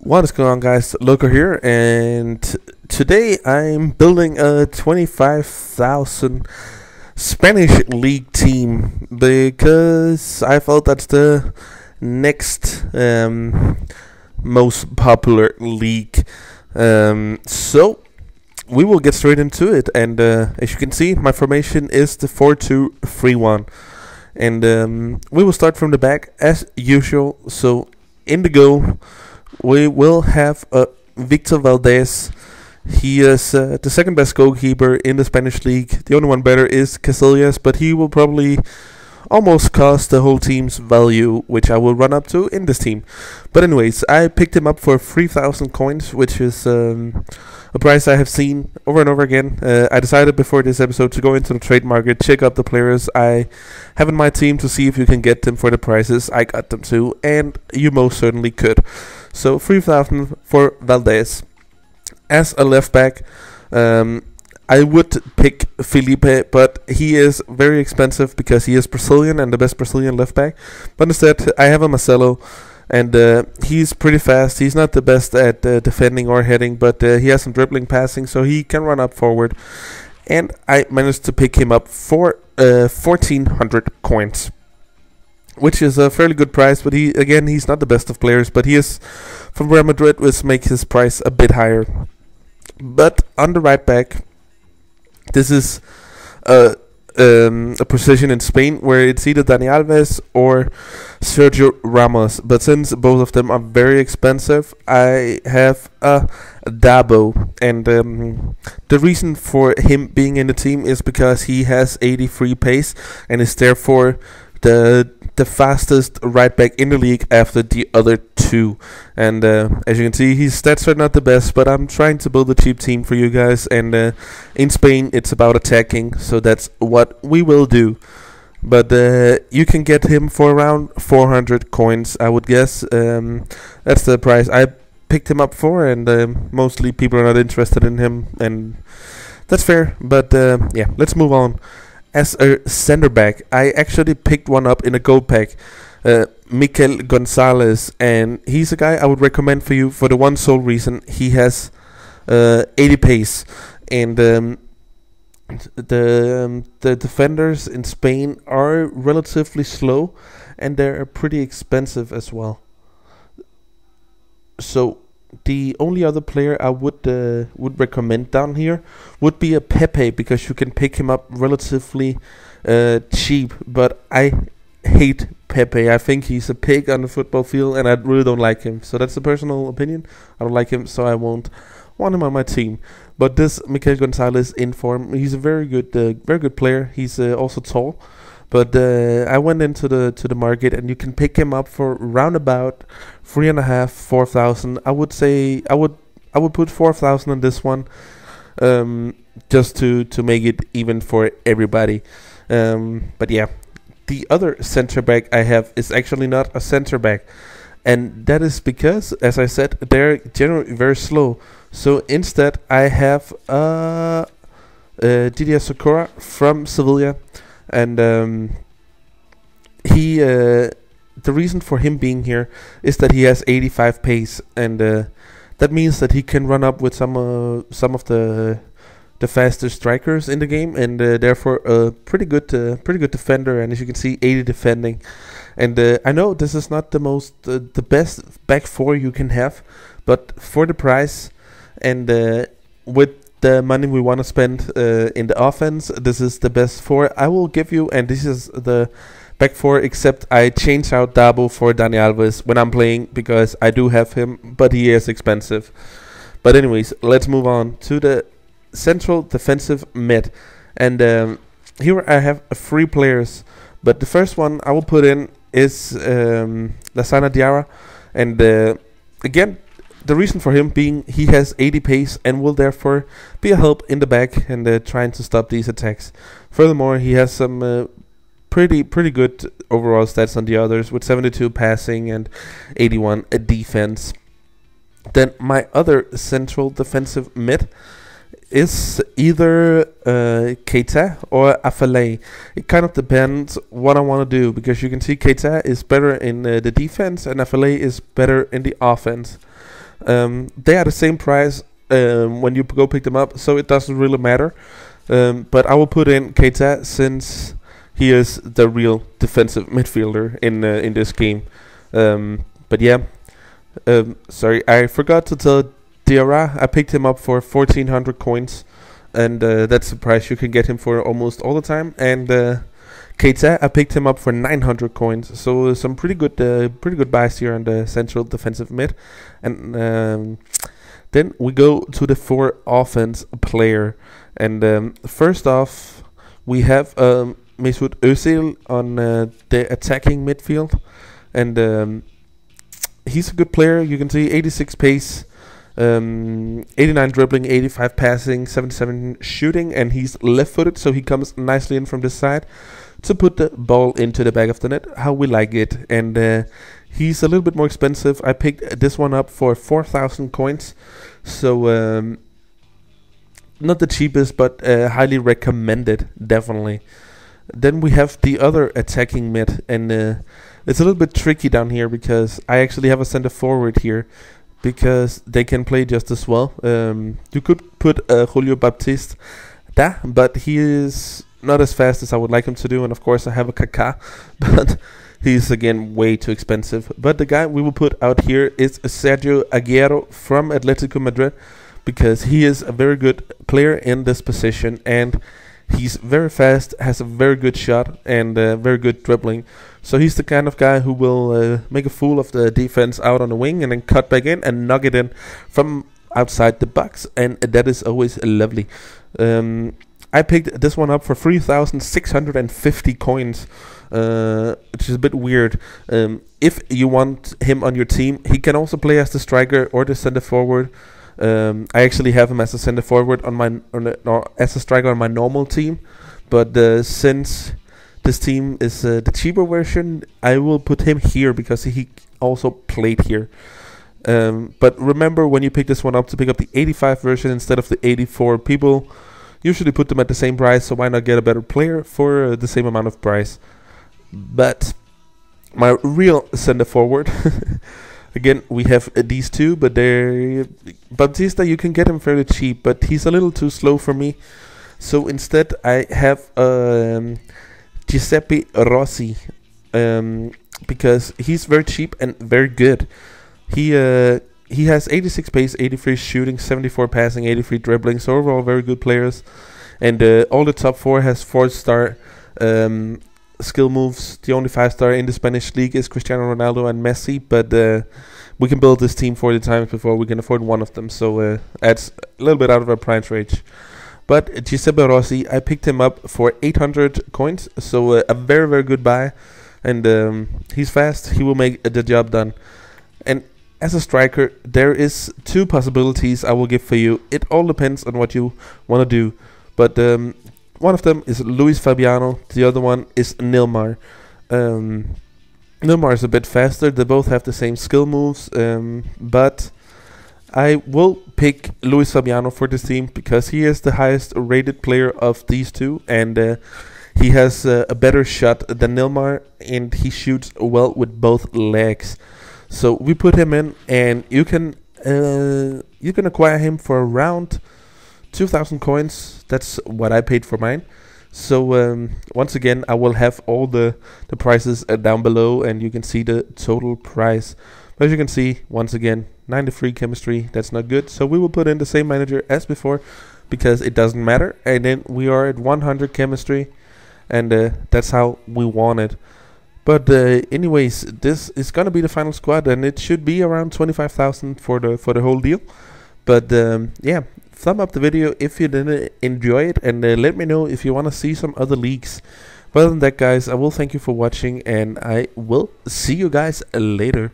What is going on, guys? Loco here, and today I'm building a 25,000 Spanish League team because I felt that's the next most popular league. So we will get straight into it, and as you can see, my formation is the 4-2-3-1, and we will start from the back as usual. So in the goal, we will have Victor Valdez. He is the second best goalkeeper in the Spanish league. The only one better is Casillas, but he will probably almost cost the whole team's value, which I will run up to in this team. But anyways, I picked him up for 3,000 coins, which is a price I have seen over and over again. I decided before this episode to go into the trade market, check out the players I have in my team to see if you can get them for the prices I got them to, and you most certainly could. So 3,000 for Valdez. As a left back, I would pick Felipe, but he is very expensive because he is Brazilian and the best Brazilian left back. But instead, I have a Marcelo, and he's pretty fast. He's not the best at defending or heading, but he has some dribbling, passing, so he can run up forward. And I managed to pick him up for 1,400 coins, which is a fairly good price. But he's not the best of players, but he is from Real Madrid, which makes his price a bit higher. But on the right back, this is a position in Spain where it's either Dani Alves or Sergio Ramos. But since both of them are very expensive, I have a Dabo. And the reason for him being in the team is because he has 83 pace and is therefore the fastest right back in the league after the other two. And as you can see, his stats are not the best, but I'm trying to build a cheap team for you guys, and in Spain it's about attacking, so that's what we will do. But you can get him for around 400 coins, I would guess. That's the price I picked him up for, and mostly people are not interested in him, and that's fair. But yeah, let's move on. As a center back, I actually picked one up in a gold pack, Mikel Gonzalez, and he's a guy I would recommend for you for the one sole reason he has 80 pace, and the defenders in Spain are relatively slow, and they're pretty expensive as well. So the only other player I would recommend down here would be a Pepe, because you can pick him up relatively cheap. But I hate Pepe. I think he's a pig on the football field, and I really don't like him. So that's a personal opinion. I don't like him, so I won't want him on my team. But this Mikel Gonzalez in form, he's a very good player. He's also tall. But I went into the market, and you can pick him up for around about 3,500, 4,000. I would say I would put 4,000 on this one, just to make it even for everybody. But yeah, the other center back I have is actually not a center back, and that is because, as I said, they're generally very slow. So instead, I have Didier Socorro from Sevilla. And the reason for him being here is that he has 85 pace, and that means that he can run up with some of the fastest strikers in the game, and therefore a pretty good defender. And as you can see, 80 defending. And I know this is not the best back four you can have, but for the price and with the money we want to spend in the offense, this is the best four I will give you, and this is the back four, except I change out Dabo for Dani Alves when I'm playing, because I do have him, but he is expensive. But anyways, let's move on to the central defensive mid. And here I have 3 players, but the first one I will put in is Lassana Diarra, and again, the reason for him being he has 80 pace and will therefore be a help in the back and trying to stop these attacks. Furthermore, he has some pretty good overall stats on the others, with 72 passing and 81 defense. Then my other central defensive mid is either Keita or Afellay. It kind of depends what I want to do, because you can see Keita is better in the defense and Afellay is better in the offense. They are the same price when you go pick them up, so it doesn't really matter. But I will put in Keita since he is the real defensive midfielder in this game. But yeah, sorry, I forgot to tell Diarra. I picked him up for 1,400 coins, and that's the price you can get him for almost all the time. And Keita, I picked him up for 900 coins. So some pretty good buys here on the central defensive mid. And then we go to the 4 offense player. And first off, we have Mesut Özil on the attacking midfield. And he's a good player. You can see 86 pace, 89 dribbling, 85 passing, 77 shooting, and he's left-footed, so he comes nicely in from this side to put the ball into the back of the net, how we like it. And he's a little bit more expensive. I picked this one up for 4,000 coins, so not the cheapest, but highly recommended, definitely. Then we have the other attacking mid, and it's a little bit tricky down here because I actually have a center forward here, because they can play just as well. You could put Julio Baptiste there, but he is not as fast as I would like him to do. And of course I have a Kaká, but he's again way too expensive. But the guy we will put out here is Sergio Aguero from Atletico Madrid, because he is a very good player in this position, and he's very fast, has a very good shot, and very good dribbling. So he's the kind of guy who will make a fool of the defense out on the wing and then cut back in and knock it in from outside the box, and that is always lovely. I picked this one up for 3,650 coins, which is a bit weird. If you want him on your team, he can also play as the striker or the center forward. I actually have him as a center forward as a striker on my normal team, but since this team is the cheaper version, I will put him here because he also played here. But remember, when you pick this one up, to pick up the 85 version instead of the 84. People usually put them at the same price, so why not get a better player for the same amount of price? But my real center forward, again, we have these two, but they're Baptista. You can get him fairly cheap, but he's a little too slow for me. So instead, I have Giuseppe Rossi, because he's very cheap and very good. He has 86 pace, 83 shooting, 74 passing, 83 dribbling. So overall, very good players. And all the top 4 has 4-star skill moves. The only 5-star in the Spanish league is Cristiano Ronaldo and Messi. But we can build this team 40 times before we can afford one of them. So that's a little bit out of our price range. But Giuseppe Rossi, I picked him up for 800 coins. So a very, very good buy. And he's fast. He will make the job done. And as a striker, there is 2 possibilities I will give for you. It all depends on what you want to do. But one of them is Luis Fabiano. The other one is Nilmar. Nilmar is a bit faster. They both have the same skill moves. But I will pick Luis Fabiano for this team because he is the highest rated player of these 2. And he has a better shot than Nilmar. And he shoots well with both legs. So we put him in, and you can acquire him for around 2,000 coins. That's what I paid for mine. So once again, I will have all the prices down below, and you can see the total price. But as you can see, once again, 93 chemistry. That's not good. So we will put in the same manager as before because it doesn't matter. And then we are at 100 chemistry, and that's how we want it. But anyways, this is gonna be the final squad, and it should be around 25,000 for the whole deal. But yeah, thumb up the video if you didn't enjoy it, and let me know if you want to see some other leaks. But other than that, guys, I will thank you for watching, and I will see you guys later.